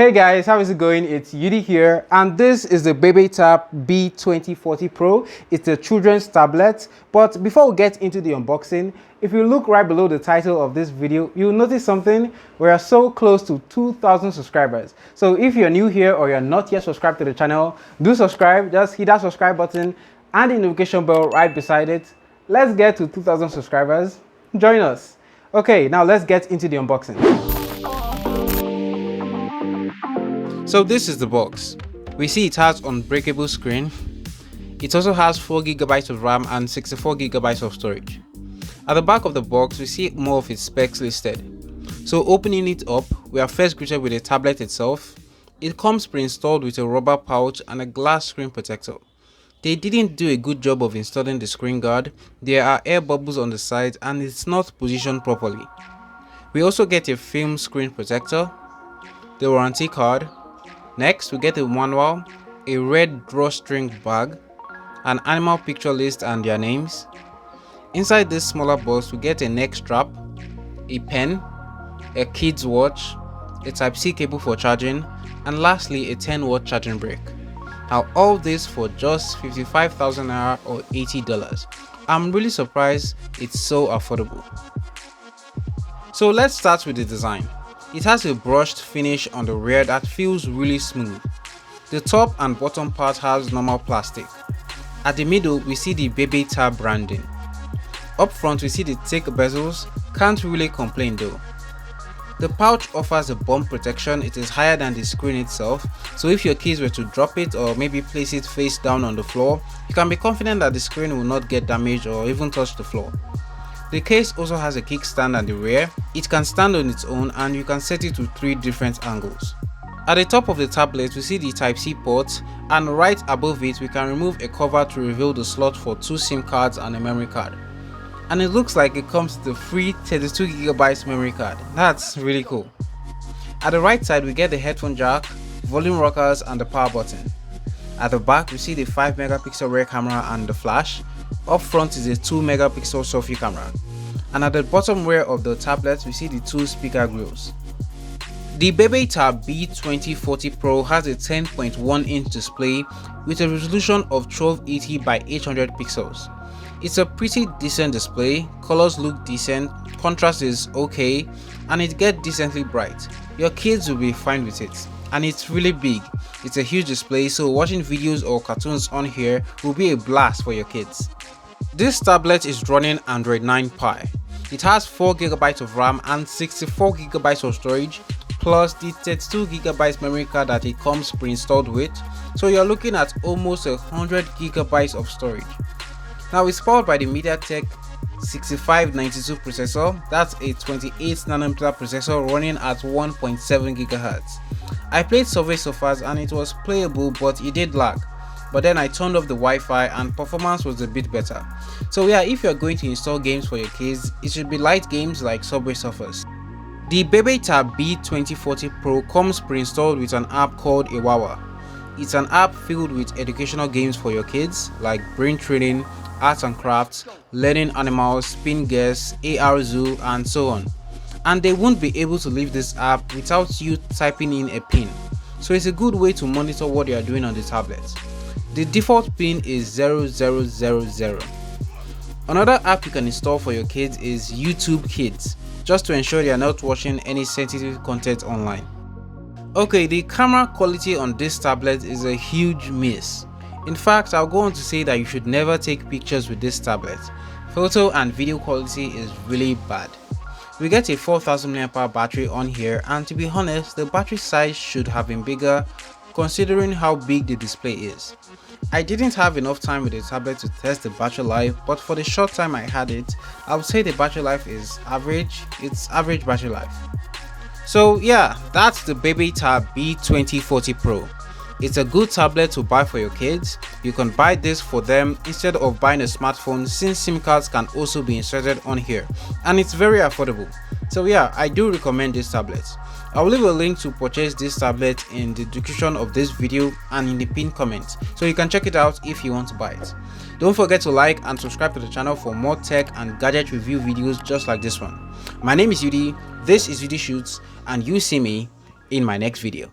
Hey guys, how is it going? It's Yudi here, and this is the Bebe Tab B2040 Pro. It's a children's tablet. But before we get into the unboxing, if you look right below the title of this video, you'll notice something. We are so close to 2,000 subscribers. So if you're new here or you're not yet subscribed to the channel, do subscribe. Just hit that subscribe button and the notification bell right beside it. Let's get to 2,000 subscribers. Join us. Okay, now let's get into the unboxing. So this is the box. We see it has unbreakable screen. It also has 4GB of RAM and 64GB of storage. At the back of the box, we see more of its specs listed. So opening it up, we are first greeted with the tablet itself. It comes pre-installed with a rubber pouch and a glass screen protector. They didn't do a good job of installing the screen guard. There are air bubbles on the side and it's not positioned properly. We also get a film screen protector, the warranty card. Next, we get a manual, a red drawstring bag, an animal picture list and their names. Inside this smaller box, we get a neck strap, a pen, a kid's watch, a Type-C cable for charging, and lastly a 10-watt charging brick. Now all this for just 55,000 naira or $80. I'm really surprised it's so affordable. So let's start with the design. It has a brushed finish on the rear that feels really smooth. The top and bottom part has normal plastic. At the middle, we see the Bebe Tab branding. Up front, we see the thick bezels. Can't really complain though. The pouch offers a bump protection. It is higher than the screen itself, so if your kids were to drop it or maybe place it face down on the floor, you can be confident that the screen will not get damaged or even touch the floor. The case also has a kickstand at the rear. It can stand on its own and you can set it to 3 different angles. At the top of the tablet, we see the Type-C port, and right above it we can remove a cover to reveal the slot for 2 SIM cards and a memory card. And it looks like it comes with a free 32GB memory card. That's really cool. At the right side we get the headphone jack, volume rockers and the power button. At the back we see the 5MP rear camera and the flash. Up front is a 2MP selfie camera, and at the bottom rear of the tablet we see the 2 speaker grills. The Bebe Tab B2040 Pro has a 10.1-inch display with a resolution of 1280 by 800 pixels. It's a pretty decent display, colors look decent, contrast is okay, and it gets decently bright. Your kids will be fine with it, and it's really big. It's a huge display, so watching videos or cartoons on here will be a blast for your kids. This tablet is running Android 9 Pie. It has 4GB of RAM and 64GB of storage, plus the 32GB memory card that it comes pre-installed with, so you're looking at almost 100GB of storage. Now it's powered by the MediaTek 6592 processor. That's a 28nm processor running at 1.7 GHz. I played Subway Surfers and it was playable, but it did lag. But then I turned off the Wi-Fi and performance was a bit better. So yeah, if you're going to install games for your kids, it should be light games like Subway Surfers. The Bebe Tab B2040 Pro comes pre-installed with an app called Iwawa. It's an app filled with educational games for your kids like brain training, arts and crafts, learning animals, spin guests, AR zoo and so on. And they won't be able to leave this app without you typing in a pin. So it's a good way to monitor what you are doing on the tablet. The default pin is 0000. Another app you can install for your kids is YouTube Kids, just to ensure they are not watching any sensitive content online. Okay, the camera quality on this tablet is a huge miss. In fact, I'll go on to say that you should never take pictures with this tablet. Photo and video quality is really bad. We get a 4000 mAh battery on here, and to be honest, the battery size should have been bigger considering how big the display is. I didn't have enough time with the tablet to test the battery life, but for the short time I had it, I would say the battery life is average. It's average battery life. So yeah, that's the Bebe Tab B2040 Pro. It's a good tablet to buy for your kids. You can buy this for them instead of buying a smartphone, since SIM cards can also be inserted on here, and it's very affordable. So yeah, I do recommend this tablet. I will leave a link to purchase this tablet in the description of this video and in the pinned comment, so you can check it out if you want to buy it. Don't forget to like and subscribe to the channel for more tech and gadget review videos just like this one. My name is Yudi, this is Yudi Shoots, and you see me in my next video.